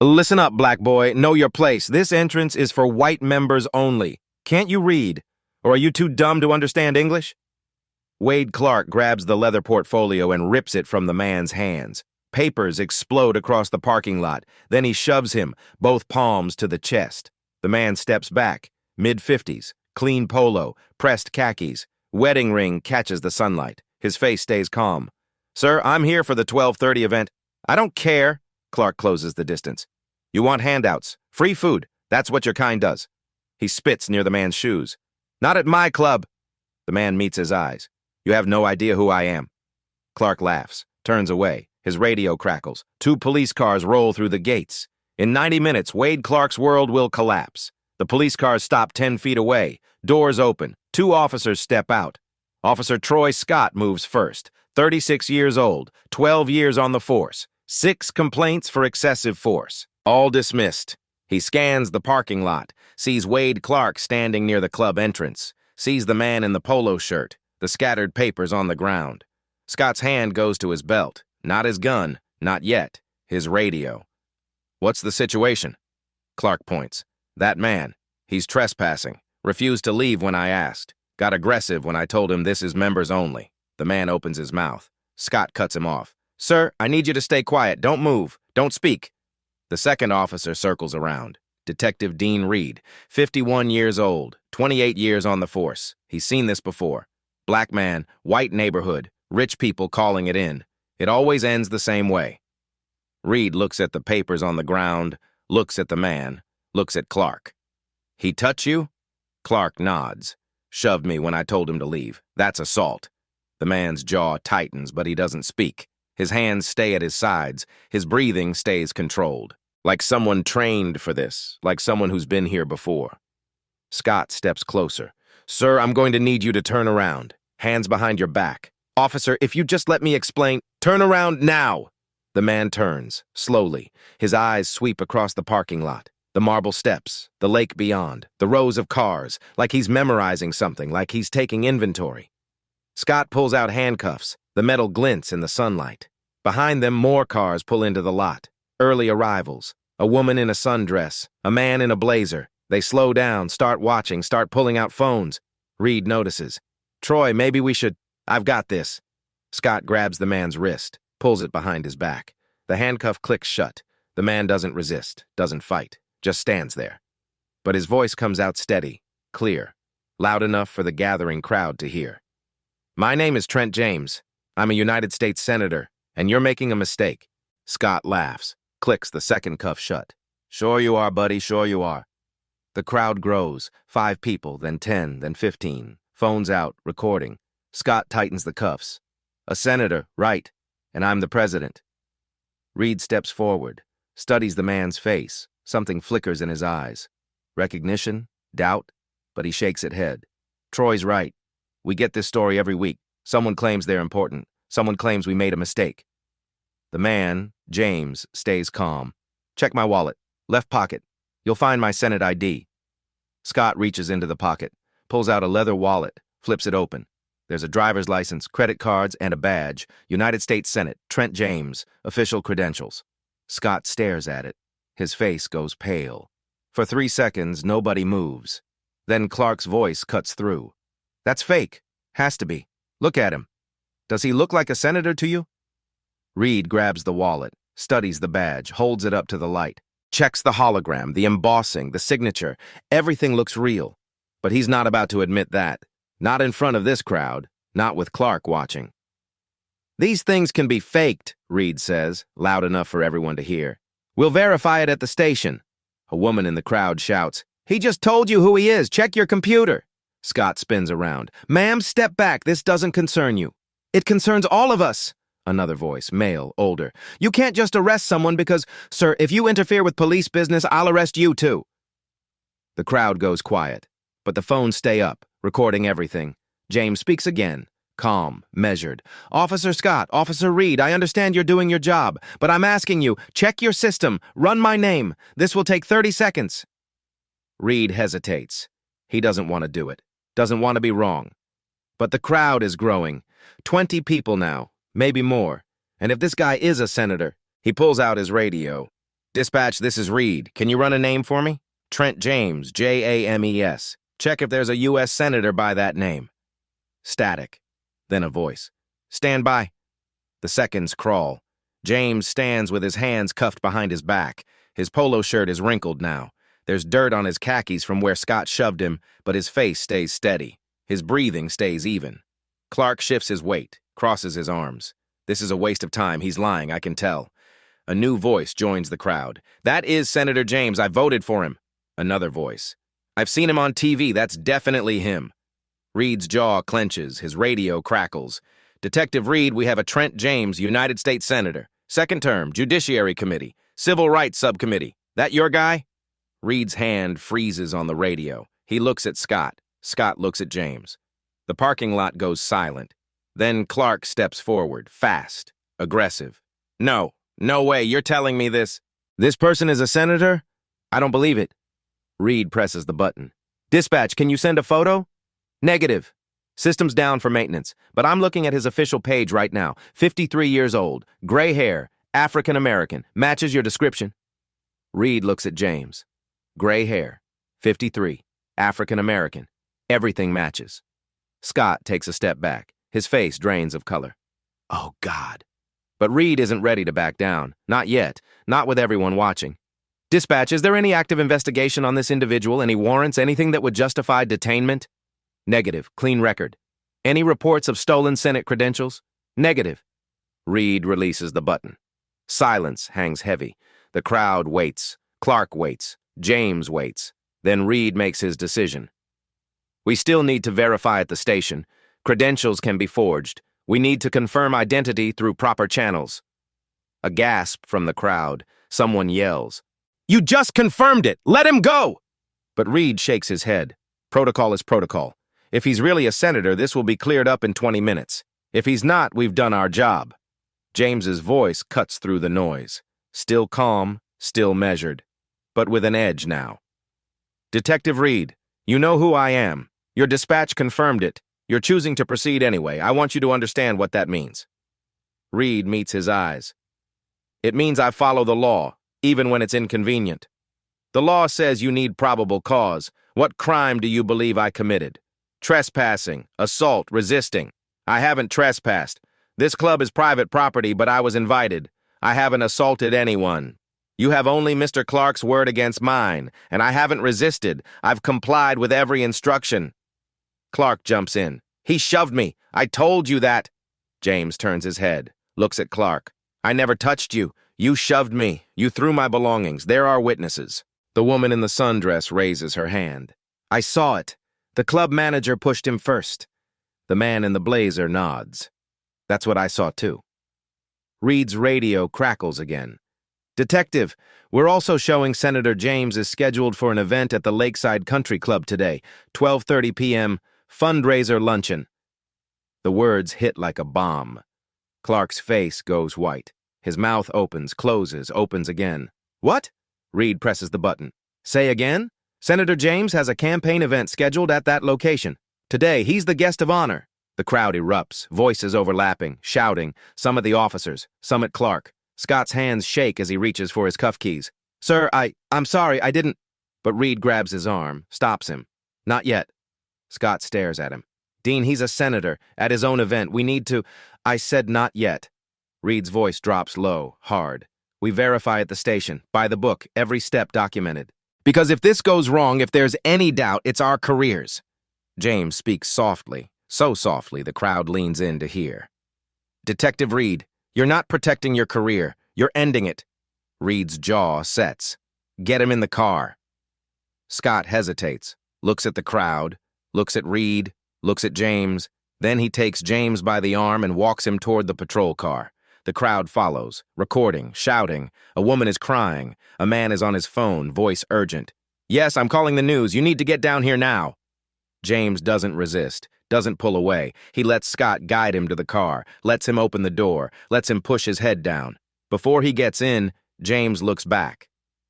Listen up, black boy. Know your place. This entrance is for white members only. Can't you read? Or are you too dumb to understand English? Wade Clark grabs the leather portfolio and rips it from the man's hands. Papers explode across the parking lot. Then he shoves him, both palms to the chest. The man steps back, mid-50s, clean polo, pressed khakis. Wedding ring catches the sunlight. His face stays calm. Sir, I'm here for the 12:30 event. I don't care. Clark closes the distance. You want handouts, free food. That's what your kind does. He spits near the man's shoes. Not at my club. The man meets his eyes. You have no idea who I am. Clark laughs, turns away. His radio crackles. 2 police cars roll through the gates. In 90 minutes, Wade Clark's world will collapse. The police cars stop 10 feet away. Doors open. 2 officers step out. Officer Troy Scott moves first. 36 years old, 12 years on the force. 6 complaints for excessive force. All dismissed. He scans the parking lot, sees Wade Clark standing near the club entrance, sees the man in the polo shirt, the scattered papers on the ground. Scott's hand goes to his belt. Not his gun, not yet. His radio. What's the situation? Clark points. That man. He's trespassing. Refused to leave when I asked. Got aggressive when I told him this is members only. The man opens his mouth. Scott cuts him off. Sir, I need you to stay quiet. Don't move. Don't speak. The second officer circles around. Detective Dean Reed, 51 years old, 28 years on the force. He's seen this before. Black man, white neighborhood, rich people calling it in. It always ends the same way. Reed looks at the papers on the ground, looks at the man, looks at Clark. He touch you? Clark nods. Shoved me when I told him to leave. That's assault. The man's jaw tightens, but he doesn't speak. His hands stay at his sides. His breathing stays controlled. Like someone trained for this, like someone who's been here before. Scott steps closer. Sir, I'm going to need you to turn around. Hands behind your back. Officer, if you just let me explain, turn around now. The man turns, slowly. His eyes sweep across the parking lot. The marble steps, the lake beyond, the rows of cars, like he's memorizing something, like he's taking inventory. Scott pulls out handcuffs. The metal glints in the sunlight. Behind them, more cars pull into the lot. Early arrivals. A woman in a sundress. A man in a blazer. They slow down, start watching, start pulling out phones. Reed notices. Troy, maybe we should... I've got this. Scott grabs the man's wrist, pulls it behind his back. The handcuff clicks shut. The man doesn't resist, doesn't fight, just stands there. But his voice comes out steady, clear, loud enough for the gathering crowd to hear. My name is Trent James. I'm a United States Senator, and you're making a mistake. Scott laughs, clicks the second cuff shut. Sure you are, buddy, sure you are. The crowd grows, 5 people, then 10, then 15. Phones out, recording. Scott tightens the cuffs. A senator, right, and I'm the president. Reed steps forward, studies the man's face. Something flickers in his eyes. Recognition, doubt, but he shakes his head. Troy's right. We get this story every week. Someone claims they're important. Someone claims we made a mistake. The man, James, stays calm. Check my wallet. Left pocket. You'll find my Senate ID. Scott reaches into the pocket, pulls out a leather wallet, flips it open. There's a driver's license, credit cards, and a badge. United States Senate, Trent James, official credentials. Scott stares at it. His face goes pale. For 3 seconds, nobody moves. Then Clark's voice cuts through. That's fake. Has to be. Look at him. Does he look like a senator to you? Reed grabs the wallet, studies the badge, holds it up to the light, checks the hologram, the embossing, the signature. Everything looks real. But he's not about to admit that. Not in front of this crowd, not with Clark watching. These things can be faked, Reed says, loud enough for everyone to hear. We'll verify it at the station. A woman in the crowd shouts, He just told you who he is. Check your computer. Scott spins around. Ma'am, step back. This doesn't concern you. It concerns all of us. Another voice, male, older. You can't just arrest someone because, sir, if you interfere with police business, I'll arrest you too. The crowd goes quiet, but the phones stay up, recording everything. James speaks again, calm, measured. Officer Scott, Officer Reed, I understand you're doing your job, but I'm asking you, check your system, run my name. This will take 30 seconds. Reed hesitates. He doesn't want to do it, doesn't want to be wrong. But the crowd is growing. 20 people now, maybe more. And if this guy is a senator, he pulls out his radio. Dispatch, this is Reed. Can you run a name for me? Trent James, James. Check if there's a U.S. Senator by that name. Static. Then a voice. Stand by. The seconds crawl. James stands with his hands cuffed behind his back. His polo shirt is wrinkled now. There's dirt on his khakis from where Scott shoved him, but his face stays steady. His breathing stays even. Clark shifts his weight, crosses his arms. This is a waste of time. He's lying, I can tell. A new voice joins the crowd. That is Senator James. I voted for him. Another voice. I've seen him on TV. That's definitely him. Reed's jaw clenches. His radio crackles. Detective Reed, we have a Trent James, United States Senator. Second term, Judiciary Committee, Civil Rights Subcommittee. That your guy? Reed's hand freezes on the radio. He looks at Scott. Scott looks at James. The parking lot goes silent. Then Clark steps forward, fast, aggressive. No way, you're telling me this. This person is a senator? I don't believe it. Reed presses the button. Dispatch, can you send a photo? Negative. System's down for maintenance, but I'm looking at his official page right now. 53 years old, gray hair, African American. Matches your description. Reed looks at James. Gray hair, 53, African American. Everything matches. Scott takes a step back. His face drains of color. Oh, God. But Reed isn't ready to back down. Not yet. Not with everyone watching. Dispatch, is there any active investigation on this individual? Any warrants? Anything that would justify detainment? Negative. Clean record. Any reports of stolen Senate credentials? Negative. Reed releases the button. Silence hangs heavy. The crowd waits. Clark waits. James waits. Then Reed makes his decision. We still need to verify at the station. Credentials can be forged. We need to confirm identity through proper channels. A gasp from the crowd. Someone yells. You just confirmed it! Let him go! But Reed shakes his head. Protocol is protocol. If he's really a senator, this will be cleared up in 20 minutes. If he's not, we've done our job. James's voice cuts through the noise. Still calm, still measured, but with an edge now. Detective Reed, you know who I am. Your dispatch confirmed it. You're choosing to proceed anyway. I want you to understand what that means. Reed meets his eyes. It means I follow the law, even when it's inconvenient. The law says you need probable cause. What crime do you believe I committed? Trespassing, assault, resisting. I haven't trespassed. This club is private property, but I was invited. I haven't assaulted anyone. You have only Mr. Clark's word against mine, and I haven't resisted. I've complied with every instruction. Clark jumps in. He shoved me. I told you that. James turns his head, looks at Clark. I never touched you. You shoved me. You threw my belongings. There are witnesses. The woman in the sundress raises her hand. I saw it. The club manager pushed him first. The man in the blazer nods. That's what I saw too. Reed's radio crackles again. Detective, we're also showing Senator James is scheduled for an event at the Lakeside Country Club today, 12:30 p.m., fundraiser luncheon. The words hit like a bomb. Clark's face goes white. His mouth opens, closes, opens again. What? Reed presses the button. Say again? Senator James has a campaign event scheduled at that location. Today, he's the guest of honor. The crowd erupts, voices overlapping, shouting, some at the officers, some at Clark. Scott's hands shake as he reaches for his cuff keys. Sir, I'm sorry, I didn't... But Reed grabs his arm, stops him. Not yet. Scott stares at him. Dean, he's a senator. At his own event, we need to... I said not yet. Reed's voice drops low, hard. We verify at the station, by the book, every step documented. Because if this goes wrong, if there's any doubt, it's our careers. James speaks softly, so softly the crowd leans in to hear. Detective Reed, you're not protecting your career. You're ending it. Reed's jaw sets. Get him in the car. Scott hesitates, looks at the crowd, looks at Reed, looks at James. Then he takes James by the arm and walks him toward the patrol car. The crowd follows, recording, shouting. A woman is crying. A man is on his phone, voice urgent. Yes, I'm calling the news. You need to get down here now. James doesn't resist, doesn't pull away. He lets Scott guide him to the car, lets him open the door, lets him push his head down. Before he gets in, James looks back.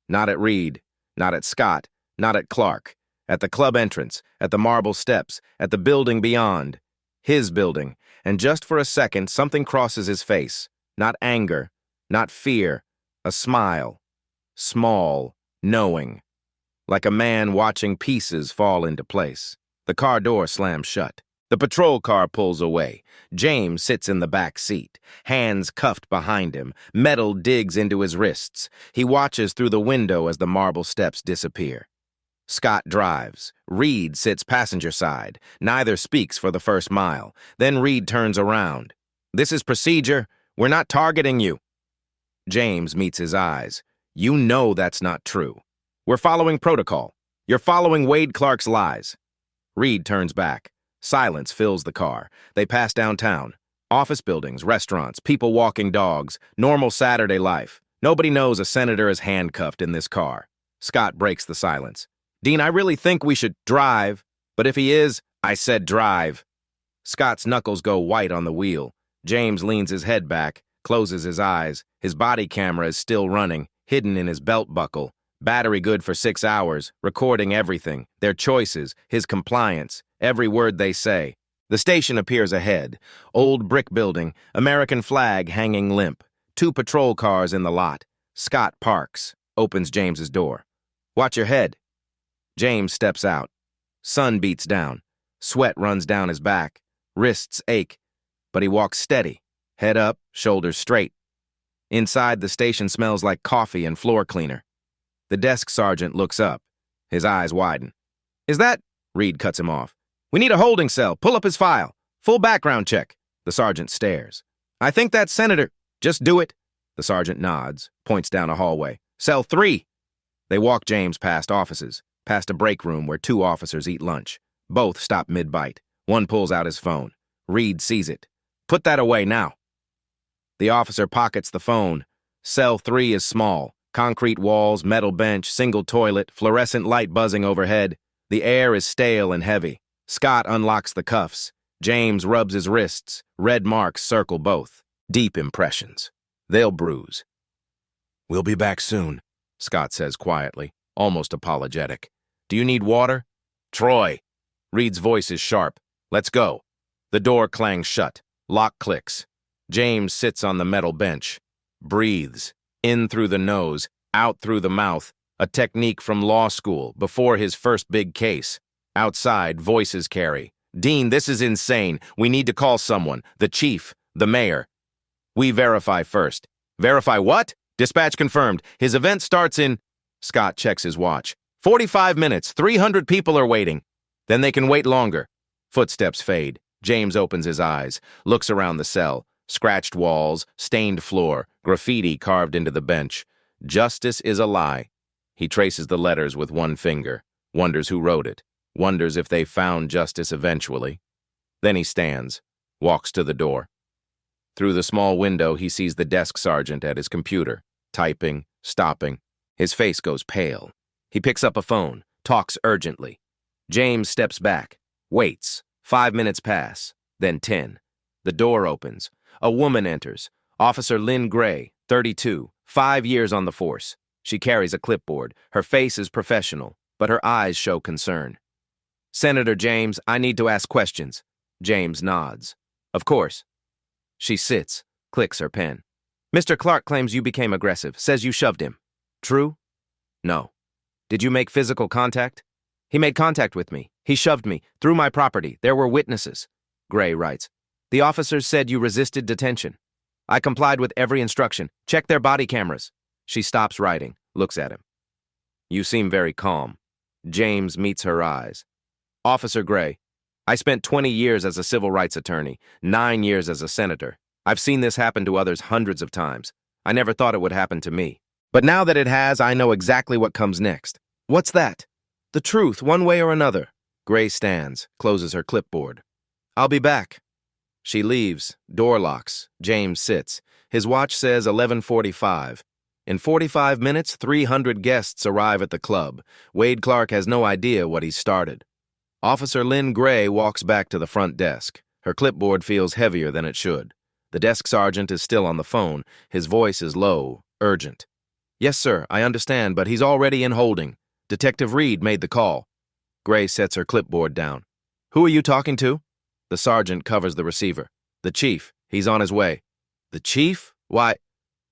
Not at Reed, not at Scott, not at Clark. At the club entrance, at the marble steps, at the building beyond. His building. And just for a second, something crosses his face. Not anger, not fear, a smile. small, knowing, like a man watching pieces fall into place. The car door slams shut. The patrol car pulls away. James sits in the back seat, hands cuffed behind him. Metal digs into his wrists. He watches through the window as the marble steps disappear. Scott drives. Reed sits passenger side. Neither speaks for the first mile. Then Reed turns around. "This is procedure. We're not targeting you." James meets his eyes. "You know that's not true. We're following protocol. You're following Wade Clark's lies." Reed turns back. Silence fills the car. They pass downtown. Office buildings, restaurants, people walking dogs, normal Saturday life. Nobody knows a senator is handcuffed in this car. Scott breaks the silence. "Dean, I really think we should drive. But if he is, I said drive." Scott's knuckles go white on the wheel. James leans his head back, closes his eyes. His body camera is still running, hidden in his belt buckle. Battery good for 6 hours, recording everything, their choices, his compliance, every word they say. The station appears ahead. Old brick building, American flag hanging limp. 2 patrol cars in the lot. Scott parks, opens James's door. "Watch your head." James steps out. Sun beats down. Sweat runs down his back. Wrists ache. But he walks steady, head up, shoulders straight. Inside, the station smells like coffee and floor cleaner. The desk sergeant looks up. His eyes widen. "Is that—" Reed cuts him off. "We need a holding cell. Pull up his file. Full background check." The sergeant stares. "I think that's Senator." "Just do it." The sergeant nods, points down a hallway. "Cell 3. They walk James past offices, past a break room where 2 officers eat lunch. Both stop mid-bite. One pulls out his phone. Reed sees it. "Put that away now." The officer pockets the phone. Cell 3 is small. Concrete walls, metal bench, single toilet, fluorescent light buzzing overhead. The air is stale and heavy. Scott unlocks the cuffs. James rubs his wrists. Red marks circle both. Deep impressions. They'll bruise. "We'll be back soon," Scott says quietly, almost apologetic. "Do you need water?" "Troy." Reed's voice is sharp. "Let's go." The door clangs shut. Lock clicks. James sits on the metal bench. Breathes. In through the nose, out through the mouth, a technique from law school, before his first big case. Outside, voices carry. "Dean, this is insane. We need to call someone. The chief, the mayor." "We verify first." "Verify what?" "Dispatch confirmed. His event starts in—" Scott checks his watch. 45 minutes. 300 people are waiting." "Then they can wait longer." Footsteps fade. James opens his eyes, looks around the cell. Scratched walls, stained floor, graffiti carved into the bench. Justice is a lie. He traces the letters with one finger, wonders who wrote it, wonders if they found justice eventually. Then he stands, walks to the door. Through the small window, he sees the desk sergeant at his computer, typing, stopping. His face goes pale. He picks up a phone, talks urgently. James steps back, waits. 5 minutes pass, then 10. The door opens. A woman enters. Officer Lynn Gray, 32, 5 years on the force. She carries a clipboard. Her face is professional, but her eyes show concern. "Senator James, I need to ask questions." James nods. "Of course." She sits, clicks her pen. "Mr. Clark claims you became aggressive, says you shoved him. True?" "No." "Did you make physical contact?" "He made contact with me. He shoved me, through my property. There were witnesses." Gray writes, "The officers said you resisted detention. I complied with every instruction. Check their body cameras." She stops writing, looks at him. "You seem very calm." James meets her eyes. "Officer Gray, I spent 20 years as a civil rights attorney, 9 years as a senator. I've seen this happen to others hundreds of times. I never thought it would happen to me. But now that it has, I know exactly what comes next." "What's that?" "The truth, one way or another." Gray stands, closes her clipboard. "I'll be back." She leaves, door locks. James sits. His watch says 11:45. In 45 minutes, 300 guests arrive at the club. Wade Clark has no idea what he's started. Officer Lynn Gray walks back to the front desk. Her clipboard feels heavier than it should. The desk sergeant is still on the phone. His voice is low, urgent. "Yes, sir, I understand, but he's already in holding. Detective Reed made the call." Gray sets her clipboard down. "Who are you talking to?" The sergeant covers the receiver. "The chief. He's on his way." "The chief? Why?"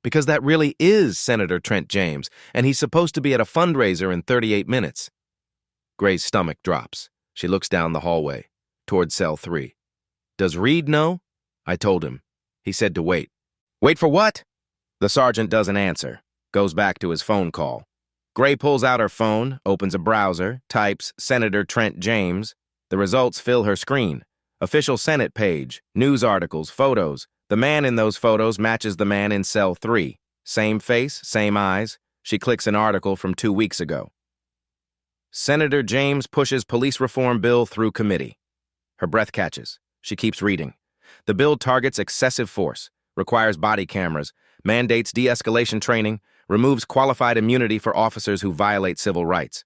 Because that really is Senator Trent James, and he's supposed to be at a fundraiser in 38 minutes. Gray's stomach drops. She looks down the hallway, toward cell 3. Does Reed know? I told him. He said to wait. Wait for what? The sergeant doesn't answer, goes back to his phone call. Gray pulls out her phone, opens a browser, types Senator Trent James. The results fill her screen. Official Senate page, news articles, photos. The man in those photos matches the man in cell 3. Same face, same eyes. She clicks an article from 2 weeks ago. Senator James pushes police reform bill through committee. Her breath catches. She keeps reading. The bill targets excessive force, requires body cameras, mandates de-escalation training, removes qualified immunity for officers who violate civil rights.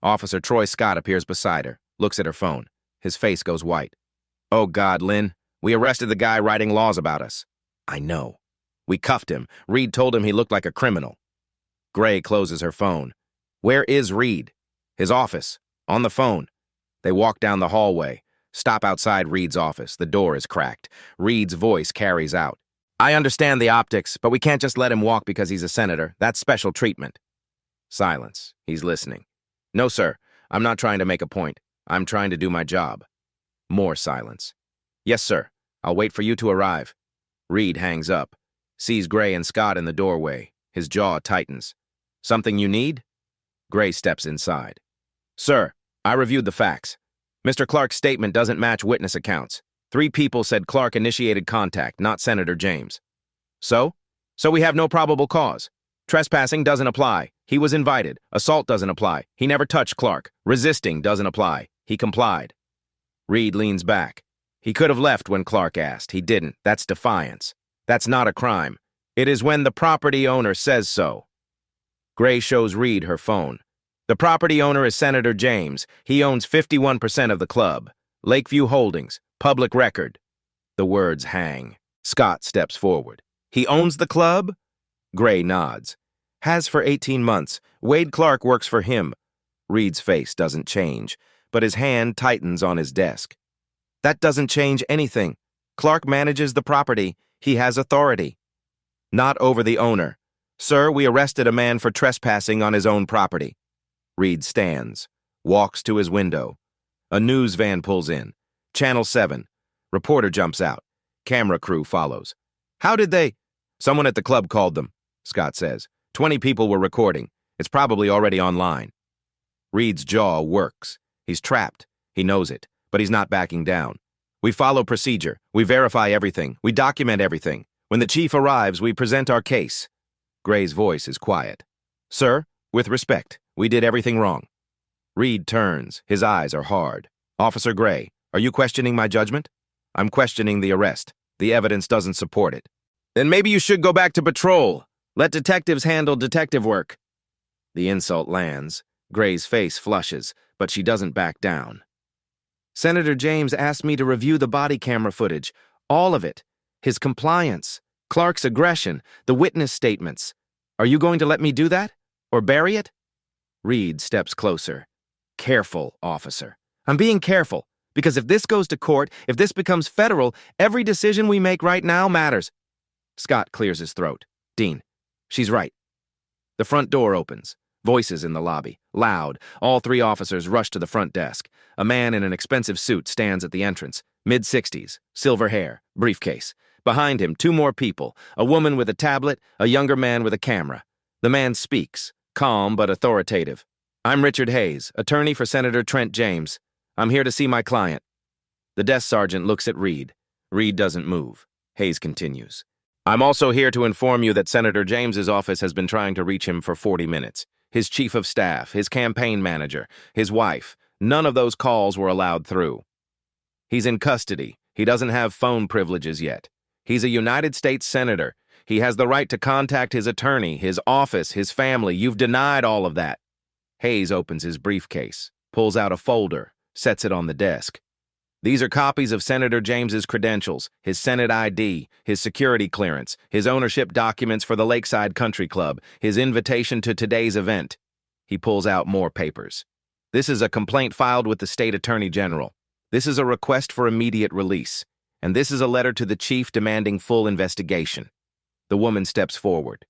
Officer Troy Scott appears beside her, looks at her phone. His face goes white. Oh God, Lynn, we arrested the guy writing laws about us. I know. We cuffed him. Reed told him he looked like a criminal. Gray closes her phone. Where is Reed? His office. On the phone. They walk down the hallway. Stop outside Reed's office. The door is cracked. Reed's voice carries out. I understand the optics, but we can't just let him walk because he's a senator. That's special treatment. Silence. He's listening. No, sir. I'm not trying to make a point. I'm trying to do my job. More silence. Yes, sir. I'll wait for you to arrive. Reed hangs up. Sees Gray and Scott in the doorway. His jaw tightens. Something you need? Gray steps inside. Sir, I reviewed the facts. Mr. Clark's statement doesn't match witness accounts. 3 people said Clark initiated contact, not Senator James. So? So we have no probable cause. Trespassing doesn't apply. He was invited. Assault doesn't apply. He never touched Clark. Resisting doesn't apply. He complied. Reed leans back. He could have left when Clark asked. He didn't. That's defiance. That's not a crime. It is when the property owner says so. Gray shows Reed her phone. The property owner is Senator James. He owns 51% of the club. Lakeview Holdings. Public record. The words hang. Scott steps forward. He owns the club? Gray nods. Has for 18 months. Wade Clark works for him. Reed's face doesn't change, but his hand tightens on his desk. That doesn't change anything. Clark manages the property. He has authority. Not over the owner. Sir, we arrested a man for trespassing on his own property. Reed stands, walks to his window. A news van pulls in. Channel 7. Reporter jumps out. Camera crew follows. How did they? Someone at the club called them, Scott says. 20 people were recording. It's probably already online. Reed's jaw works. He's trapped. He knows it, but he's not backing down. We follow procedure. We verify everything. We document everything. When the chief arrives, we present our case. Gray's voice is quiet. Sir, with respect, we did everything wrong. Reed turns. His eyes are hard. Officer Gray, are you questioning my judgment? I'm questioning the arrest. The evidence doesn't support it. Then maybe you should go back to patrol. Let detectives handle detective work. The insult lands. Gray's face flushes, but she doesn't back down. Senator James asked me to review the body camera footage. All of it. His compliance. Clark's aggression. The witness statements. Are you going to let me do that? Or bury it? Reed steps closer. Careful, officer. I'm being careful, because if this goes to court, if this becomes federal, every decision we make right now matters. Scott clears his throat. Dean, she's right. The front door opens. Voices in the lobby. Loud. All 3 officers rush to the front desk. A man in an expensive suit stands at the entrance. Mid-60s. Silver hair. Briefcase. Behind him, 2 more people. A woman with a tablet, a younger man with a camera. The man speaks. Calm but authoritative. I'm Richard Hayes, attorney for Senator Trent James. I'm here to see my client. The desk sergeant looks at Reed. Reed doesn't move. Hayes continues. I'm also here to inform you that Senator James's office has been trying to reach him for 40 minutes. His chief of staff, his campaign manager, his wife, none of those calls were allowed through. He's in custody. He doesn't have phone privileges yet. He's a United States senator. He has the right to contact his attorney, his office, his family. You've denied all of that. Hayes opens his briefcase, pulls out a folder, sets it on the desk. These are copies of Senator James's credentials, his Senate ID, his security clearance, his ownership documents for the Lakeside Country Club, his invitation to today's event. He pulls out more papers. This is a complaint filed with the state attorney general. This is a request for immediate release. And this is a letter to the chief demanding full investigation. The woman steps forward.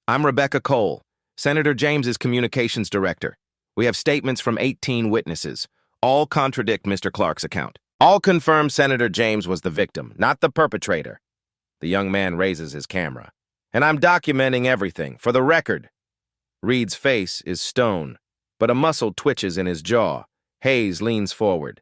I'm Rebecca Cole, Senator James's communications director. We have statements from 18 witnesses. All contradict Mr. Clark's account. All confirm Senator James was the victim, not the perpetrator. The young man raises his camera. And I'm documenting everything, for the record. Reed's face is stone, but a muscle twitches in his jaw. Hayes leans forward.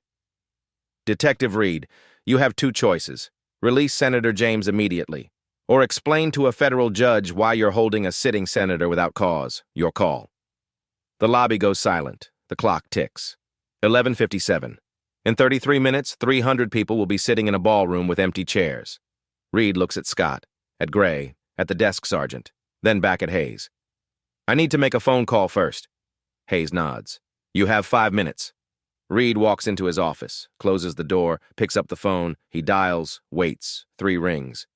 Detective Reed, you have two choices. Release Senator James immediately, or explain to a federal judge why you're holding a sitting senator without cause. Your call. The lobby goes silent. The clock ticks. 11:57. In 33 minutes, 300 people will be sitting in a ballroom with empty chairs. Reed looks at Scott, at Gray, at the desk sergeant, then back at Hayes. I need to make a phone call first. Hayes nods. You have 5 minutes. Reed walks into his office, closes the door, picks up the phone. He dials, waits. 3 rings.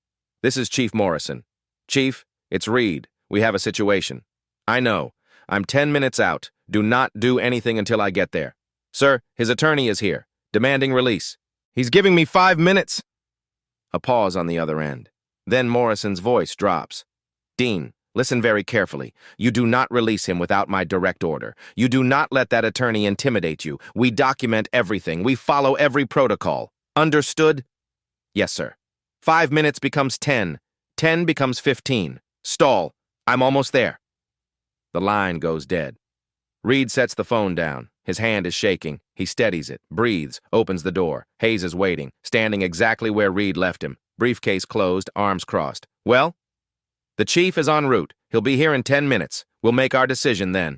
This is Chief Morrison. Chief, it's Reed. We have a situation. I know. I'm 10 minutes out. Do not do anything until I get there. Sir, his attorney is here, demanding release. He's giving me 5 minutes. A pause on the other end. Then Morrison's voice drops. Dean, listen very carefully. You do not release him without my direct order. You do not let that attorney intimidate you. We document everything. We follow every protocol. Understood? Yes, sir. 5 minutes becomes 10. 10 becomes 15. Stall. I'm almost there. The line goes dead. Reed sets the phone down. His hand is shaking. He steadies it, breathes, opens the door. Hayes is waiting, standing exactly where Reed left him. Briefcase closed, arms crossed. Well? The chief is en route. He'll be here in 10 minutes. We'll make our decision then.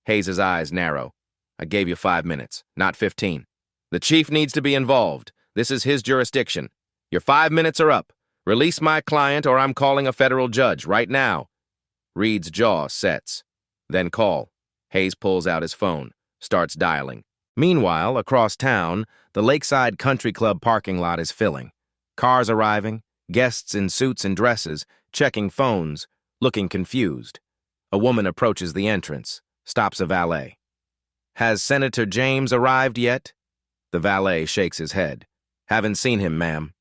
Hayes' eyes narrow. I gave you 5 minutes, not 15. The chief needs to be involved. This is his jurisdiction. Your 5 minutes are up. Release my client or I'm calling a federal judge right now. Reed's jaw sets. Then call. Hayes pulls out his phone, starts dialing. Meanwhile, across town, the Lakeside Country Club parking lot is filling. Cars arriving, guests in suits and dresses, checking phones, looking confused. A woman approaches the entrance, stops a valet. Has Senator James arrived yet? The valet shakes his head. Haven't seen him, ma'am.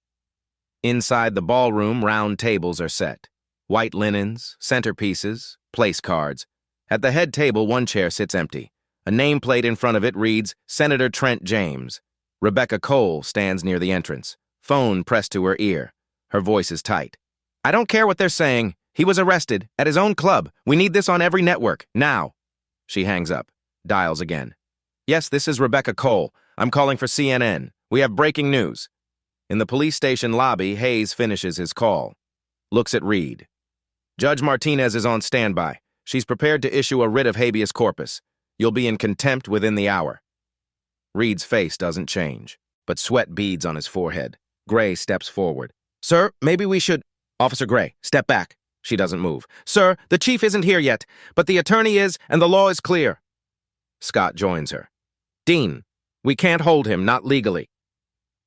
Inside the ballroom, round tables are set. White linens, centerpieces, place cards. At the head table, one chair sits empty. A nameplate in front of it reads, Senator Trent James. Rebecca Cole stands near the entrance, phone pressed to her ear. Her voice is tight. I don't care what they're saying. He was arrested at his own club. We need this on every network, now. She hangs up, dials again. Yes, this is Rebecca Cole. I'm calling for CNN. We have breaking news. In the police station lobby, Hayes finishes his call. Looks at Reed. Judge Martinez is on standby. She's prepared to issue a writ of habeas corpus. You'll be in contempt within the hour. Reed's face doesn't change, but sweat beads on his forehead. Gray steps forward. Sir, maybe we should... Officer Gray, step back. She doesn't move. Sir, the chief isn't here yet, but the attorney is, and the law is clear. Scott joins her. Dean, we can't hold him, not legally.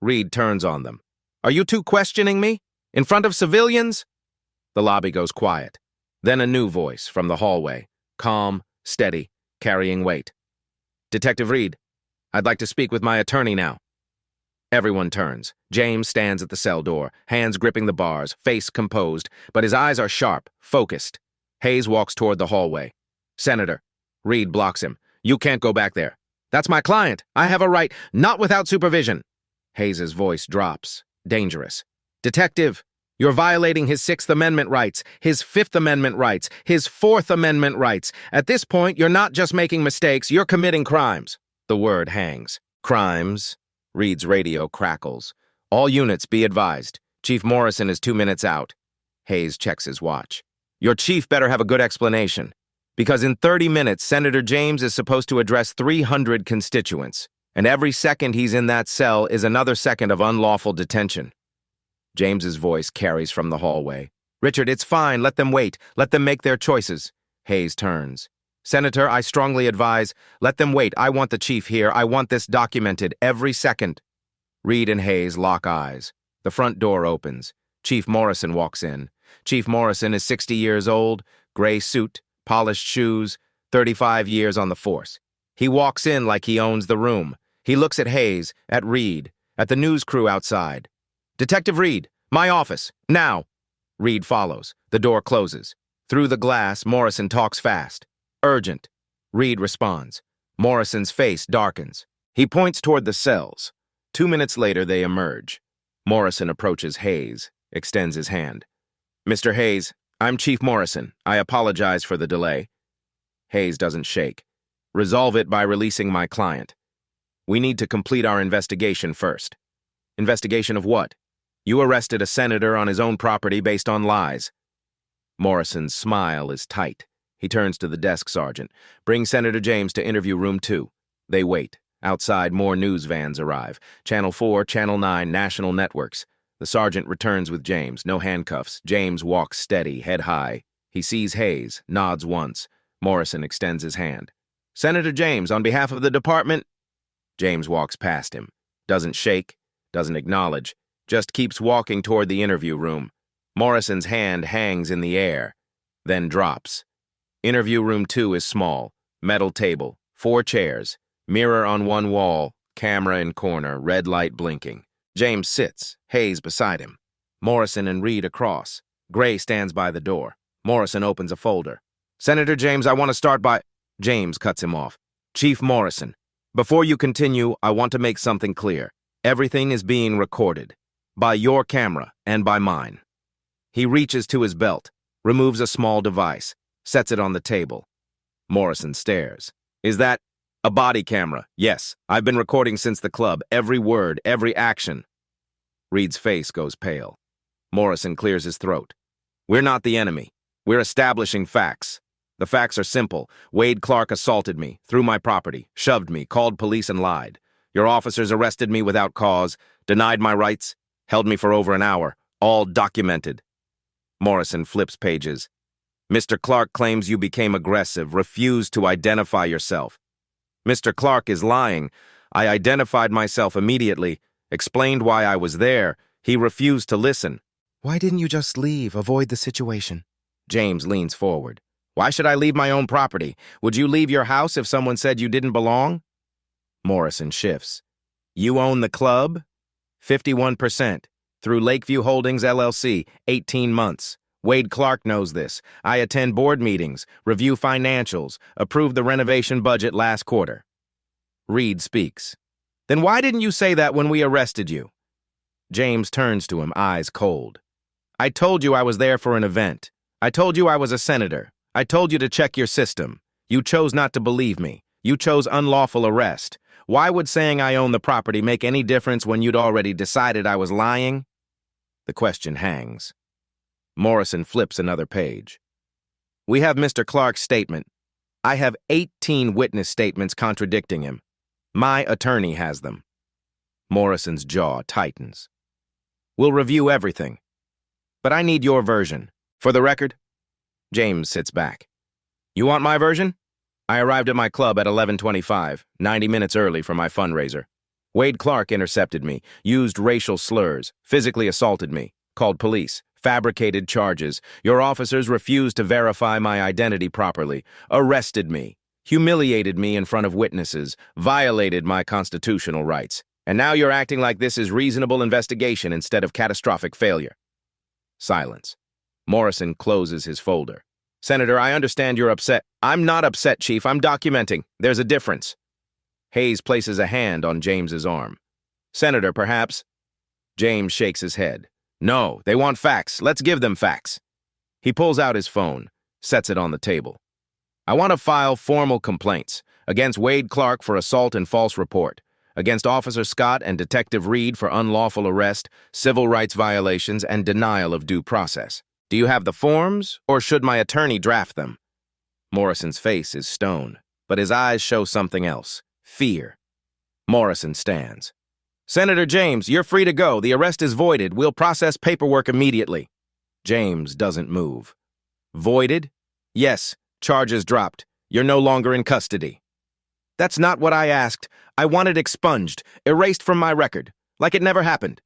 Reed turns on them. Are you two questioning me? In front of civilians? The lobby goes quiet. Then a new voice from the hallway, calm, steady, carrying weight. Detective Reed, I'd like to speak with my attorney now. Everyone turns. James stands at the cell door, hands gripping the bars, face composed, but his eyes are sharp, focused. Hayes walks toward the hallway. Senator. Reed blocks him. You can't go back there. That's my client. I have a right, not without supervision. Hayes' voice drops. Dangerous. Detective, you're violating his 6th Amendment rights, his 5th Amendment rights, his 4th Amendment rights. At this point, you're not just making mistakes, you're committing crimes. The word hangs. Crimes. Reed's radio crackles. All units be advised. Chief Morrison is 2 minutes out. Hayes checks his watch. Your chief better have a good explanation. Because in 30 minutes, Senator James is supposed to address 300 constituents. And every second he's in that cell is another second of unlawful detention. James's voice carries from the hallway. Richard, it's fine. Let them wait. Let them make their choices. Hayes turns. Senator, I strongly advise, let them wait. I want the chief here. I want this documented every second. Reed and Hayes lock eyes. The front door opens. Chief Morrison walks in. Chief Morrison is 60 years old, gray suit, polished shoes, 35 years on the force. He walks in like he owns the room. He looks at Hayes, at Reed, at the news crew outside. Detective Reed, my office, now. Reed follows. The door closes. Through the glass, Morrison talks fast. Urgent. Reed responds. Morrison's face darkens. He points toward the cells. 2 minutes later, they emerge. Morrison approaches Hayes, extends his hand. Mr. Hayes, I'm Chief Morrison. I apologize for the delay. Hayes doesn't shake. Resolve it by releasing my client. We need to complete our investigation first. Investigation of what? You arrested a senator on his own property based on lies. Morrison's smile is tight. He turns to the desk sergeant. Bring Senator James to interview room 2. They wait. Outside, more news vans arrive. Channel 4, Channel 9, national networks. The sergeant returns with James. No handcuffs. James walks steady, head high. He sees Hayes, nods once. Morrison extends his hand. Senator James, on behalf of the department. James walks past him. Doesn't shake, doesn't acknowledge, just keeps walking toward the interview room. Morrison's hand hangs in the air, then drops. Interview room 2 is small. Metal table, 4 chairs, mirror on one wall, camera in corner, red light blinking. James sits, Hayes beside him. Morrison and Reed across. Gray stands by the door. Morrison opens a folder. Senator James, I want to start by... James cuts him off. Chief Morrison, before you continue, I want to make something clear. Everything is being recorded. By your camera and by mine. He reaches to his belt, removes a small device, sets it on the table. Morrison stares. Is that a body camera? Yes, I've been recording since the club, every word, every action. Reed's face goes pale. Morrison clears his throat. We're not the enemy. We're establishing facts. The facts are simple. Wade Clark assaulted me, threw my property, shoved me, called police and lied. Your officers arrested me without cause, denied my rights, held me for over an hour, all documented. Morrison flips pages. Mr. Clark claims you became aggressive, refused to identify yourself. Mr. Clark is lying. I identified myself immediately, explained why I was there. He refused to listen. Why didn't you just leave, avoid the situation? James leans forward. Why should I leave my own property? Would you leave your house if someone said you didn't belong? Morrison shifts. You own the club? 51%. Through Lakeview Holdings, LLC, 18 months. Wade Clark knows this. I attend board meetings, review financials, approve the renovation budget last quarter. Reed speaks. Then why didn't you say that when we arrested you? James turns to him, eyes cold. I told you I was there for an event. I told you I was a senator. I told you to check your system. You chose not to believe me. You chose unlawful arrest. Why would saying I own the property make any difference when you'd already decided I was lying? The question hangs. Morrison flips another page. We have Mr. Clark's statement. I have 18 witness statements contradicting him. My attorney has them. Morrison's jaw tightens. We'll review everything. But I need your version. For the record, James sits back. You want my version? I arrived at my club at 11:25, 90 minutes early for my fundraiser. Wade Clark intercepted me, used racial slurs, physically assaulted me, called police, fabricated charges. Your officers refused to verify my identity properly, arrested me, humiliated me in front of witnesses, violated my constitutional rights. And now you're acting like this is reasonable investigation instead of catastrophic failure. Silence. Morrison closes his folder. Senator, I understand you're upset. I'm not upset, Chief. I'm documenting. There's a difference. Hayes places a hand on James's arm. Senator, perhaps? James shakes his head. No, they want facts. Let's give them facts. He pulls out his phone, sets it on the table. I want to file formal complaints against Wade Clark for assault and false report, against Officer Scott and Detective Reed for unlawful arrest, civil rights violations, and denial of due process. Do you have the forms, or should my attorney draft them? Morrison's face is stone, but his eyes show something else. Fear. Morrison stands. Senator James, you're free to go. The arrest is voided. We'll process paperwork immediately. James doesn't move. Voided? Yes, charges dropped. You're no longer in custody. That's not what I asked. I want it expunged, erased from my record, like it never happened.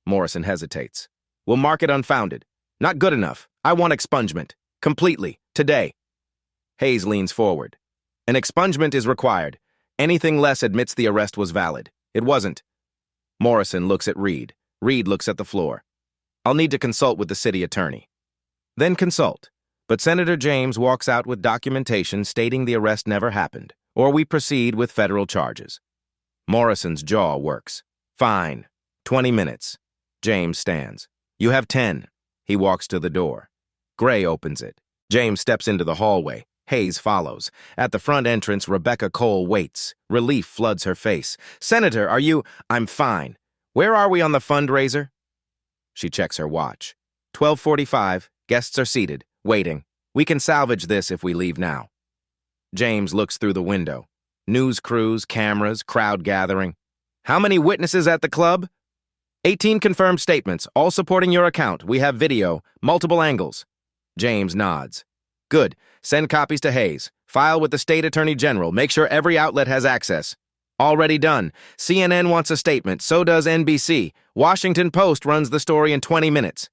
Morrison hesitates. We'll mark it unfounded. Not good enough. I want expungement. Completely. Today. Hayes leans forward. An expungement is required. Anything less admits the arrest was valid. It wasn't. Morrison looks at Reed. Reed looks at the floor. I'll need to consult with the city attorney. Then consult. But Senator James walks out with documentation stating the arrest never happened, or we proceed with federal charges. Morrison's jaw works. Fine. 20 minutes. James stands. You have 10. He walks to the door. Gray opens it. James steps into the hallway. Hayes follows. At the front entrance, Rebecca Cole waits. Relief floods her face. Senator, are you— I'm fine. Where are we on the fundraiser? She checks her watch. 12:45. Guests are seated, waiting. We can salvage this if we leave now. James looks through the window. News crews, cameras, crowd gathering. How many witnesses at the club? 18 confirmed statements, all supporting your account. We have video, multiple angles. James nods. Good. Send copies to Hayes. File with the State Attorney General. Make sure every outlet has access. Already done. CNN wants a statement. So does NBC. Washington Post runs the story in 20 minutes.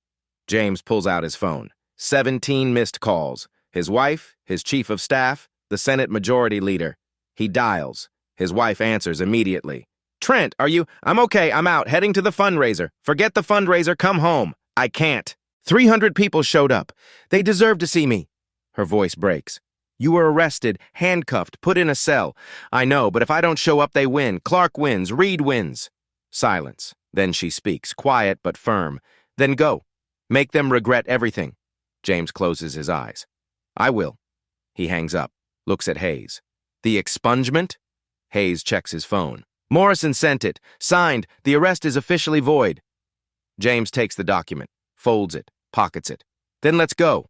James pulls out his phone. 17 missed calls. His wife, his chief of staff, the Senate Majority Leader. He dials. His wife answers immediately. Trent, are you— I'm okay, I'm out, heading to the fundraiser. Forget the fundraiser, come home. I can't. 300 people showed up. They deserve to see me. Her voice breaks. You were arrested, handcuffed, put in a cell. I know, but if I don't show up, they win. Clark wins. Reed wins. Silence. Then she speaks, quiet but firm. Then go. Make them regret everything. James closes his eyes. I will. He hangs up, looks at Hayes. The expungement? Hayes checks his phone. Morrison sent it. Signed. The arrest is officially void. James takes the document, folds it, pockets it. Then let's go.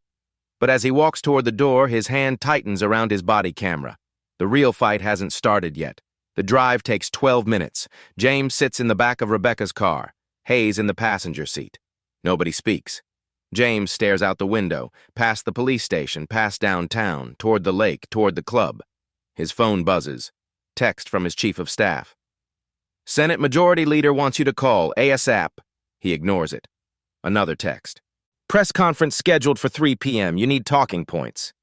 But as he walks toward the door, his hand tightens around his body camera. The real fight hasn't started yet. The drive takes 12 minutes. James sits in the back of Rebecca's car. Hayes in the passenger seat. Nobody speaks. James stares out the window, past the police station, past downtown, toward the lake, toward the club. His phone buzzes. Text from his chief of staff. Senate Majority Leader wants you to call, ASAP. He ignores it. Another text. Press conference scheduled for 3 p.m. You need talking points.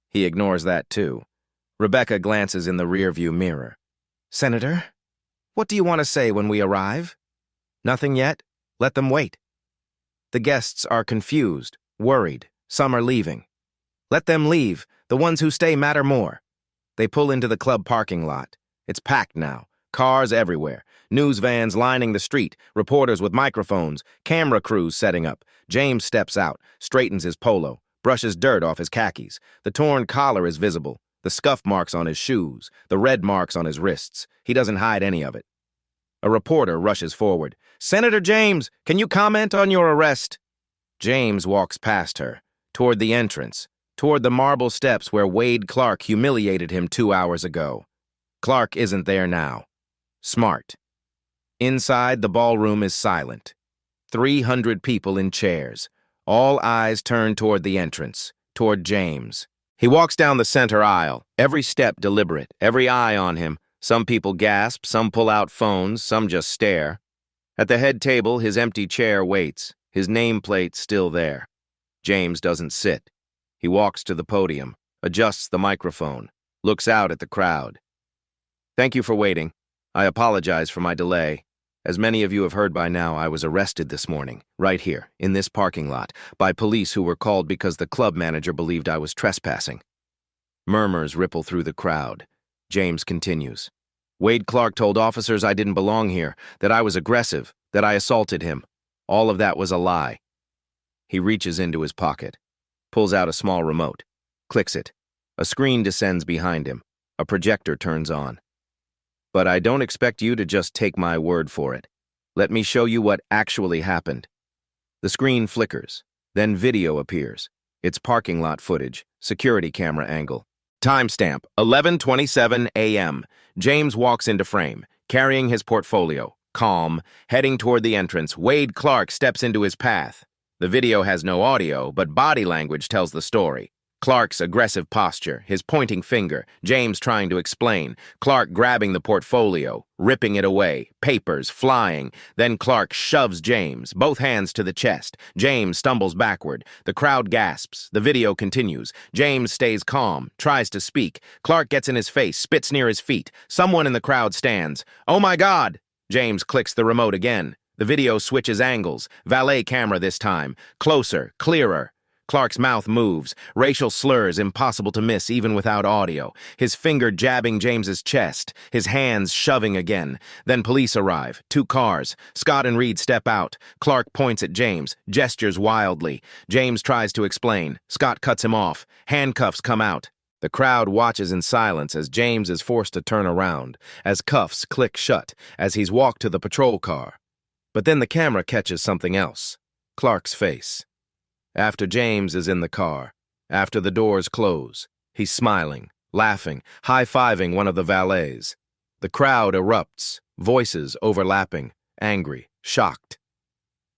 He ignores that too. Rebecca glances in the rearview mirror. Senator, what do you want to say when we arrive? Nothing yet? Let them wait. The guests are confused, worried. Some are leaving. Let them leave. The ones who stay matter more. They pull into the club parking lot. It's packed now. Cars everywhere. News vans lining the street. Reporters with microphones. Camera crews setting up. James steps out, straightens his polo, brushes dirt off his khakis. The torn collar is visible. The scuff marks on his shoes. The red marks on his wrists. He doesn't hide any of it. A reporter rushes forward. Senator James, can you comment on your arrest? James walks past her, toward the entrance, toward the marble steps where Wade Clark humiliated him 2 hours ago. Clark isn't there now. Smart. Inside, the ballroom is silent. 300 people in chairs. All eyes turn toward the entrance, toward James. He walks down the center aisle, every step deliberate, every eye on him. Some people gasp, some pull out phones, some just stare. At the head table, his empty chair waits, his nameplate still there. James doesn't sit. He walks to the podium, adjusts the microphone, looks out at the crowd. Thank you for waiting. I apologize for my delay. As many of you have heard by now, I was arrested this morning, right here, in this parking lot, by police who were called because the club manager believed I was trespassing. Murmurs ripple through the crowd. James continues. Wade Clark told officers I didn't belong here, that I was aggressive, that I assaulted him. All of that was a lie. He reaches into his pocket, pulls out a small remote, clicks it. A screen descends behind him. A projector turns on. But I don't expect you to just take my word for it. Let me show you what actually happened. The screen flickers. Then video appears. It's parking lot footage, security camera angle. Timestamp, 11:27 a.m. James walks into frame, carrying his portfolio. Calm, heading toward the entrance, Wade Clark steps into his path. The video has no audio, but body language tells the story. Clark's aggressive posture, his pointing finger, James trying to explain, Clark grabbing the portfolio, ripping it away, papers flying. Then Clark shoves James, both hands to the chest. James stumbles backward. The crowd gasps. The video continues. James stays calm, tries to speak. Clark gets in his face, spits near his feet. Someone in the crowd stands. Oh my God! James clicks the remote again. The video switches angles. Valet camera this time. Closer, clearer. Clark's mouth moves, racial slurs impossible to miss even without audio, his finger jabbing James's chest, his hands shoving again. Then police arrive, 2 cars. Scott and Reed step out. Clark points at James, gestures wildly. James tries to explain. Scott cuts him off. Handcuffs come out. The crowd watches in silence as James is forced to turn around, as cuffs click shut, as he's walked to the patrol car. But then the camera catches something else. Clark's face. After James is in the car, after the doors close, he's smiling, laughing, high-fiving one of the valets. The crowd erupts, voices overlapping, angry, shocked.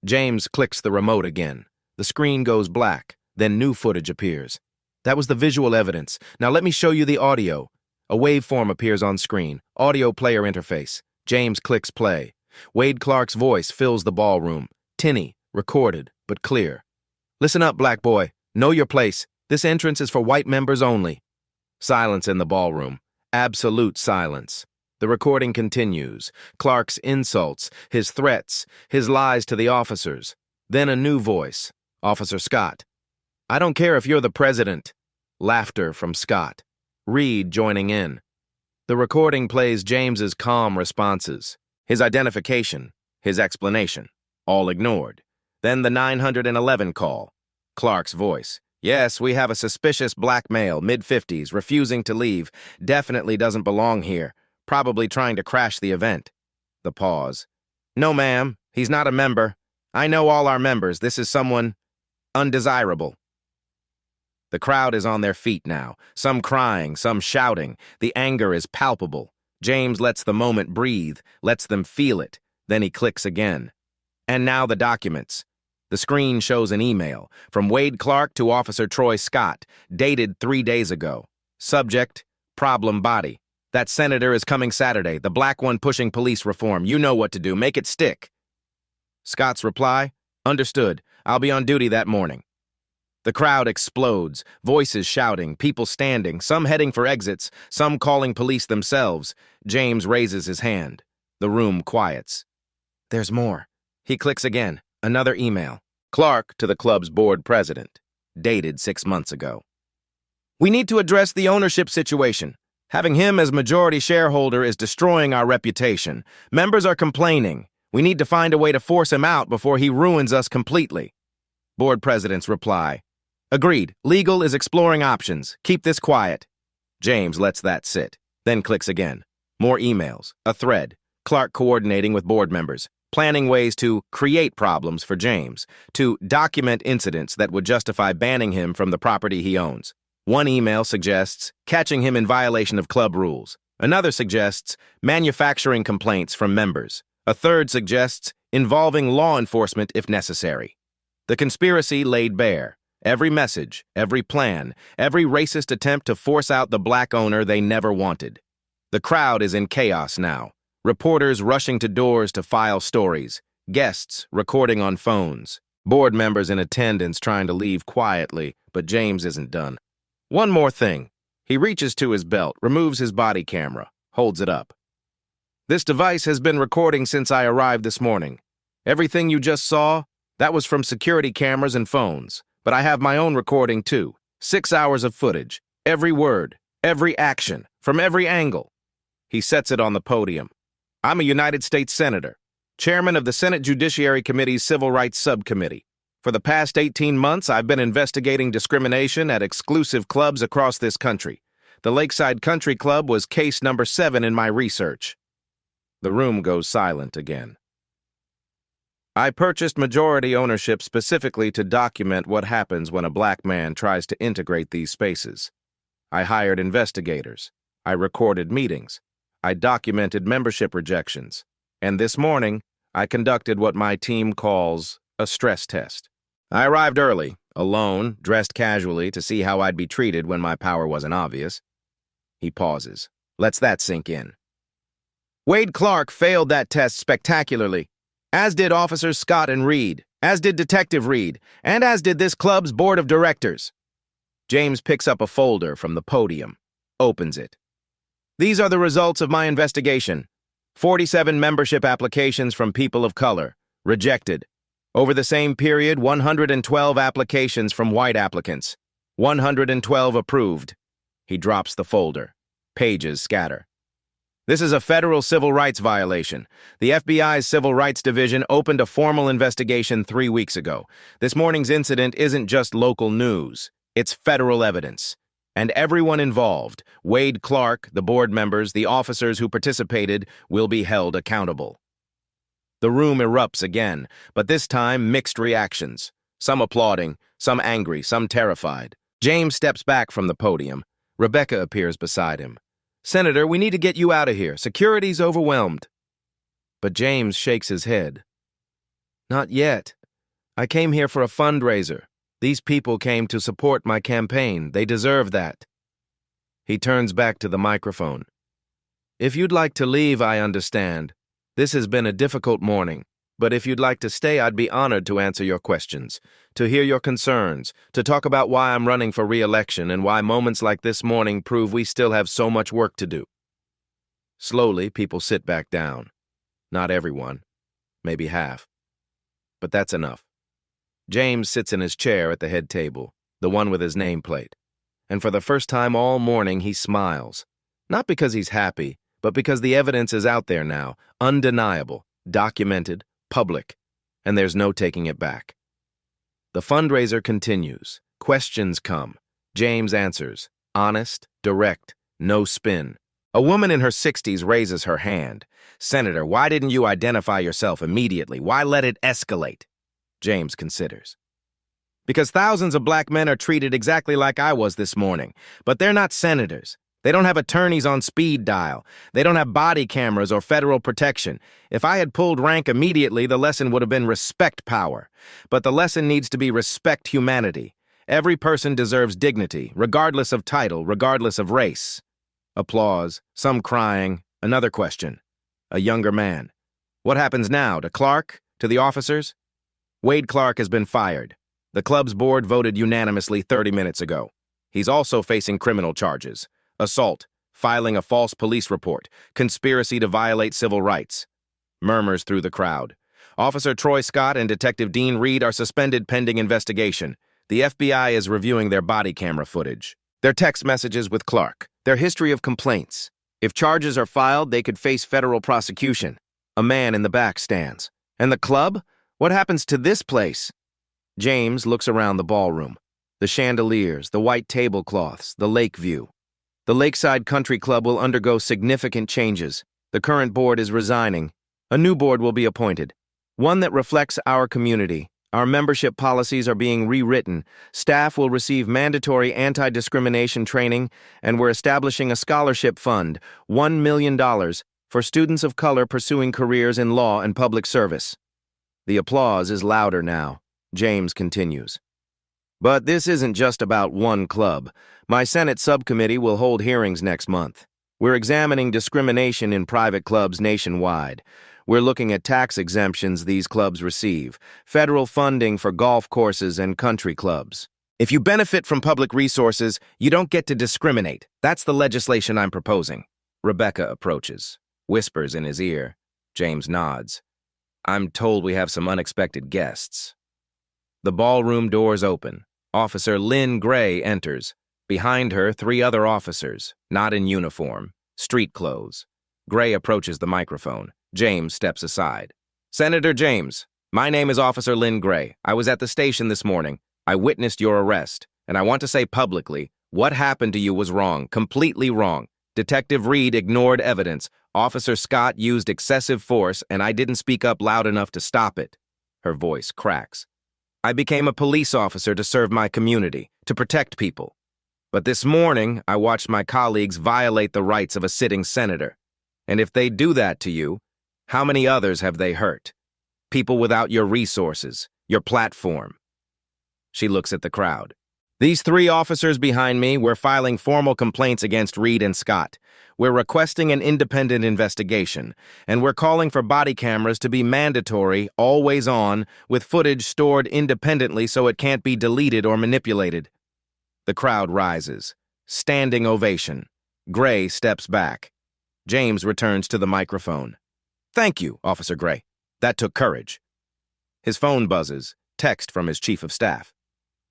James clicks the remote again. The screen goes black, then new footage appears. That was the visual evidence. Now let me show you the audio. A waveform appears on screen, audio player interface. James clicks play. Wade Clark's voice fills the ballroom, tinny, recorded, but clear. Listen up, black boy. Know your place. This entrance is for white members only. Silence in the ballroom. Absolute silence. The recording continues. Clark's insults, his threats, his lies to the officers. Then a new voice. Officer Scott. I don't care if you're the president. Laughter from Scott. Reed joining in. The recording plays James's calm responses. His identification. His explanation. All ignored. Then the 911 call. Clark's voice. Yes, we have a suspicious black male, mid-50s, refusing to leave. Definitely doesn't belong here. Probably trying to crash the event. The pause. No, ma'am. He's not a member. I know all our members. This is someone undesirable. The crowd is on their feet now. Some crying, some shouting. The anger is palpable. James lets the moment breathe, lets them feel it. Then he clicks again. And now the documents. The screen shows an email from Wade Clark to Officer Troy Scott, dated 3 days ago. Subject, problem body. That senator is coming Saturday, the black one pushing police reform. You know what to do. Make it stick. Scott's reply, understood. I'll be on duty that morning. The crowd explodes, voices shouting, people standing, some heading for exits, some calling police themselves. James raises his hand. The room quiets. There's more. He clicks again. Another email. Clark to the club's board president. Dated 6 months ago. We need to address the ownership situation. Having him as majority shareholder is destroying our reputation. Members are complaining. We need to find a way to force him out before he ruins us completely. Board president's reply. Agreed. Legal is exploring options. Keep this quiet. James lets that sit. Then clicks again. More emails. A thread. Clark coordinating with board members. Planning ways to create problems for James, to document incidents that would justify banning him from the property he owns. One email suggests catching him in violation of club rules. Another suggests manufacturing complaints from members. A third suggests involving law enforcement if necessary. The conspiracy laid bare. Every message, every plan, every racist attempt to force out the black owner they never wanted. The crowd is in chaos now. Reporters rushing to doors to file stories. Guests recording on phones. Board members in attendance trying to leave quietly, but James isn't done. One more thing. He reaches to his belt, removes his body camera, holds it up. This device has been recording since I arrived this morning. Everything you just saw, that was from security cameras and phones. But I have my own recording too. 6 hours of footage. Every word, every action, from every angle. He sets it on the podium. I'm a United States Senator, chairman of the Senate Judiciary Committee's Civil Rights Subcommittee. For the past 18 months, I've been investigating discrimination at exclusive clubs across this country. The Lakeside Country Club was case number 7 in my research. The room goes silent again. I purchased majority ownership specifically to document what happens when a black man tries to integrate these spaces. I hired investigators. I recorded meetings. I documented membership rejections. And this morning, I conducted what my team calls a stress test. I arrived early, alone, dressed casually to see how I'd be treated when my power wasn't obvious. He pauses. Lets that sink in. Wade Clark failed that test spectacularly, as did Officers Scott and Reed, as did Detective Reed, and as did this club's board of directors. James picks up a folder from the podium, opens it. These are the results of my investigation. 47 membership applications from people of color, rejected. Over the same period, 112 applications from white applicants. 112 approved. He drops the folder. Pages scatter. This is a federal civil rights violation. The FBI's Civil Rights Division opened a formal investigation 3 weeks ago. This morning's incident isn't just local news. It's federal evidence. And everyone involved, Wade Clark, the board members, the officers who participated, will be held accountable. The room erupts again, but this time mixed reactions. Some applauding, some angry, some terrified. James steps back from the podium. Rebecca appears beside him. "Senator, we need to get you out of here. Security's overwhelmed." But James shakes his head. "Not yet. I came here for a fundraiser. These people came to support my campaign. They deserve that." He turns back to the microphone. "If you'd like to leave, I understand. This has been a difficult morning, but if you'd like to stay, I'd be honored to answer your questions, to hear your concerns, to talk about why I'm running for re-election and why moments like this morning prove we still have so much work to do." Slowly, people sit back down. Not everyone, maybe half. But that's enough. James sits in his chair at the head table, the one with his nameplate. And for the first time all morning, he smiles. Not because he's happy, but because the evidence is out there now, undeniable, documented, public, and there's no taking it back. The fundraiser continues. Questions come. James answers. Honest, direct, no spin. A woman in her 60s raises her hand. "Senator, why didn't you identify yourself immediately? Why let it escalate?" James considers. "Because thousands of black men are treated exactly like I was this morning, but they're not senators. They don't have attorneys on speed dial. They don't have body cameras or federal protection. If I had pulled rank immediately, the lesson would have been respect power. But the lesson needs to be respect humanity. Every person deserves dignity, regardless of title, regardless of race." Applause, some crying, another question. A younger man. "What happens now? To Clark? To the officers?" Wade Clark has been fired. The club's board voted unanimously 30 minutes ago. He's also facing criminal charges. Assault, filing a false police report, conspiracy to violate civil rights. Murmurs through the crowd. Officer Troy Scott and Detective Dean Reed are suspended pending investigation. The FBI is reviewing their body camera footage, their text messages with Clark, their history of complaints. If charges are filed, they could face federal prosecution. A man in the back stands. "And the club? What happens to this place?" James looks around the ballroom. The chandeliers, the white tablecloths, the lake view. The Lakeside Country Club will undergo significant changes. The current board is resigning. A new board will be appointed, one that reflects our community. Our membership policies are being rewritten. Staff will receive mandatory anti-discrimination training, and we're establishing a scholarship fund, $1 million, for students of color pursuing careers in law and public service. The applause is louder now. James continues. "But this isn't just about one club. My Senate subcommittee will hold hearings next month. We're examining discrimination in private clubs nationwide. We're looking at tax exemptions these clubs receive, federal funding for golf courses and country clubs. If you benefit from public resources, you don't get to discriminate. That's the legislation I'm proposing." Rebecca approaches, whispers in his ear. James nods. "I'm told we have some unexpected guests." The ballroom doors open. Officer Lynn Gray enters. Behind her, 3 other officers, not in uniform, street clothes. Gray approaches the microphone. James steps aside. "Senator James, my name is Officer Lynn Gray. I was at the station this morning. I witnessed your arrest, and I want to say publicly, what happened to you was wrong, completely wrong. Detective Reed ignored evidence. Officer Scott used excessive force, and I didn't speak up loud enough to stop it." Her voice cracks. "I became a police officer to serve my community, to protect people. But this morning, I watched my colleagues violate the rights of a sitting senator. And if they do that to you, how many others have they hurt? People without your resources, your platform." She looks at the crowd. "These 3 officers behind me, we're filing formal complaints against Reed and Scott. We're requesting an independent investigation, and we're calling for body cameras to be mandatory, always on, with footage stored independently so it can't be deleted or manipulated." The crowd rises. Standing ovation. Gray steps back. James returns to the microphone. "Thank you, Officer Gray. That took courage." His phone buzzes, text from his chief of staff.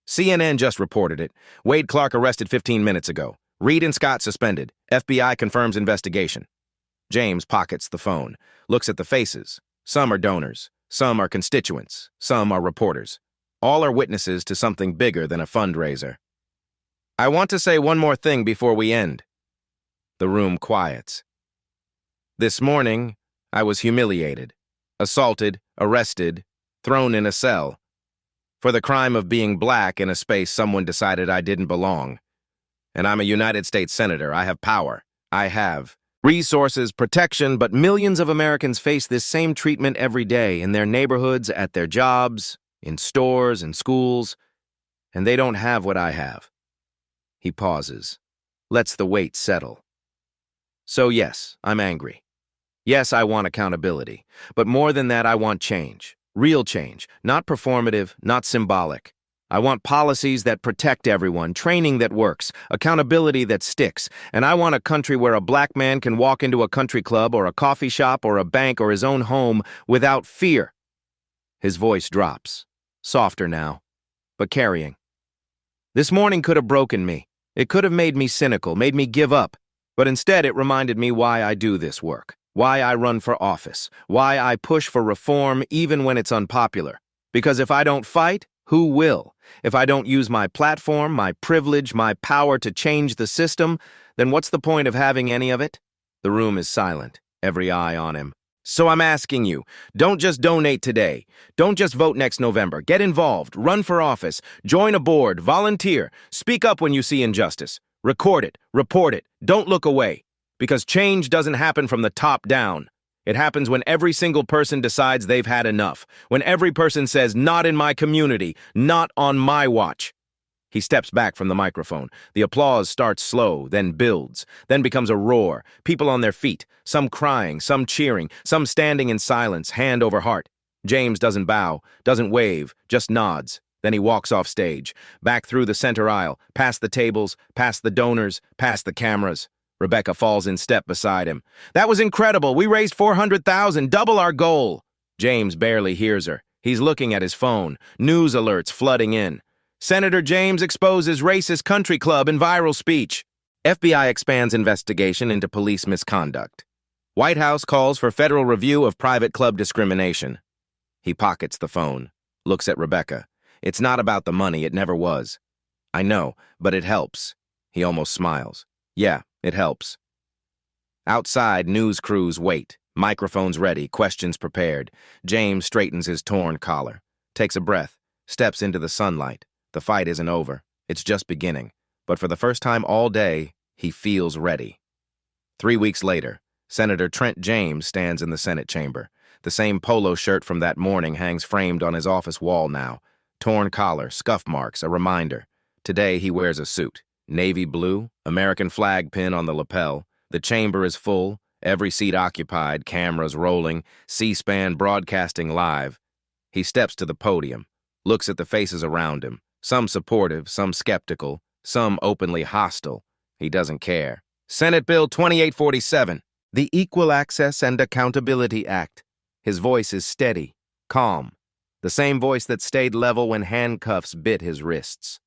CNN just reported it. Wade Clark arrested 15 minutes ago. Reed and Scott suspended. FBI confirms investigation. James pockets the phone, looks at the faces. Some are donors, some are constituents, some are reporters. All are witnesses to something bigger than a fundraiser. I want to say one more thing before we end. The room quiets. This morning, I was humiliated, assaulted, arrested, thrown in a cell. For the crime of being black in a space someone decided I didn't belong. And I'm a United States Senator. I have power. I have resources, protection, but millions of Americans face this same treatment every day in their neighborhoods, at their jobs, in stores and schools, and they don't have what I have. He pauses, lets the weight settle. So yes, I'm angry. Yes, I want accountability. But more than that, I want change. Real change. Not performative, not symbolic. I want policies that protect everyone, training that works, accountability that sticks, and I want a country where a black man can walk into a country club or a coffee shop or a bank or his own home without fear. His voice drops, softer now, but carrying. This morning could have broken me. It could have made me cynical, made me give up, but instead it reminded me why I do this work, why I run for office, why I push for reform even when it's unpopular. Because if I don't fight, who will? If I don't use my platform, my privilege, my power to change the system, then what's the point of having any of it? The room is silent, every eye on him. So I'm asking you, don't just donate today. Don't just vote next November. Get involved, run for office, join a board, volunteer, speak up when you see injustice. Record it, report it, don't look away. Because change doesn't happen from the top down. It happens when every single person decides they've had enough, when every person says, not in my community, not on my watch. He steps back from the microphone. The applause starts slow, then builds, then becomes a roar. People on their feet, some crying, some cheering, some standing in silence, hand over heart. James doesn't bow, doesn't wave, just nods. Then he walks off stage, back through the center aisle, past the tables, past the donors, past the cameras. Rebecca falls in step beside him. That was incredible. We raised 400,000, double our goal. James barely hears her. He's looking at his phone. News alerts flooding in. Senator James exposes racist country club in viral speech. FBI expands investigation into police misconduct. White House calls for federal review of private club discrimination. He pockets the phone, looks at Rebecca. It's not about the money, it never was. I know, but it helps. He almost smiles. Yeah, it helps. Outside, news crews wait. Microphones ready, questions prepared. James straightens his torn collar, takes a breath, steps into the sunlight. The fight isn't over. It's just beginning. But for the first time all day, he feels ready. 3 weeks later, Senator Trent James stands in the Senate chamber. The same polo shirt from that morning hangs framed on his office wall now. Torn collar, scuff marks, a reminder. Today he wears a suit. Navy blue, American flag pin on the lapel. The chamber is full, every seat occupied, cameras rolling, C-SPAN broadcasting live. He steps to the podium, looks at the faces around him, some supportive, some skeptical, some openly hostile. He doesn't care. Senate Bill 2847, the Equal Access and Accountability Act. His voice is steady, calm, the same voice that stayed level when handcuffs bit his wrists.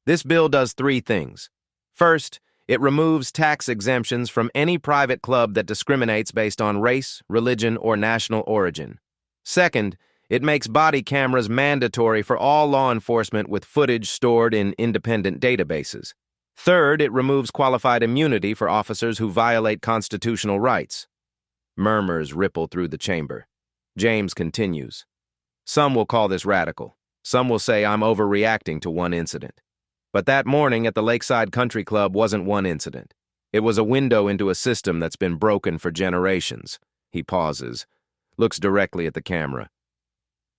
This bill does 3 things. First, it removes tax exemptions from any private club that discriminates based on race, religion, or national origin. Second, it makes body cameras mandatory for all law enforcement with footage stored in independent databases. Third, it removes qualified immunity for officers who violate constitutional rights. Murmurs ripple through the chamber. James continues. Some will call this radical. Some will say I'm overreacting to one incident. But that morning at the Lakeside Country Club wasn't one incident. It was a window into a system that's been broken for generations. He pauses, looks directly at the camera.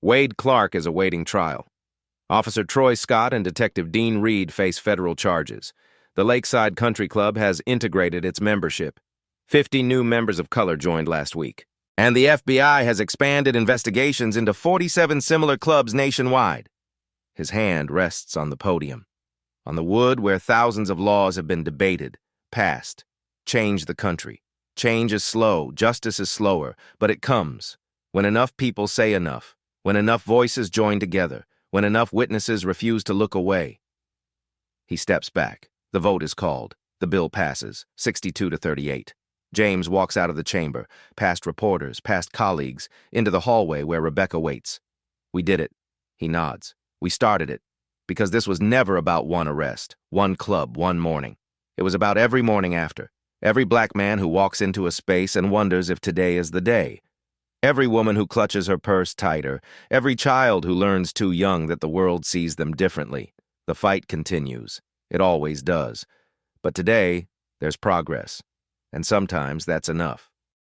Wade Clark is awaiting trial. Officer Troy Scott and Detective Dean Reed face federal charges. The Lakeside Country Club has integrated its membership. 50 new members of color joined last week. And the FBI has expanded investigations into 47 similar clubs nationwide. His hand rests on the podium. On the wood where thousands of laws have been debated, passed, changed the country. Change is slow, justice is slower, but it comes when enough people say enough, When enough voices join together, when enough witnesses refuse to look away. He steps back. The vote is called. The bill passes, 62 to 38. James walks out of the chamber, past reporters, past colleagues, into the hallway where Rebecca waits. We did it. He nods. We started it. Because this was never about one arrest, one club, one morning. It was about every morning after. Every black man who walks into a space and wonders if today is the day. Every woman who clutches her purse tighter. Every child who learns too young that the world sees them differently. The fight continues. It always does. But today, there's progress. And sometimes that's enough.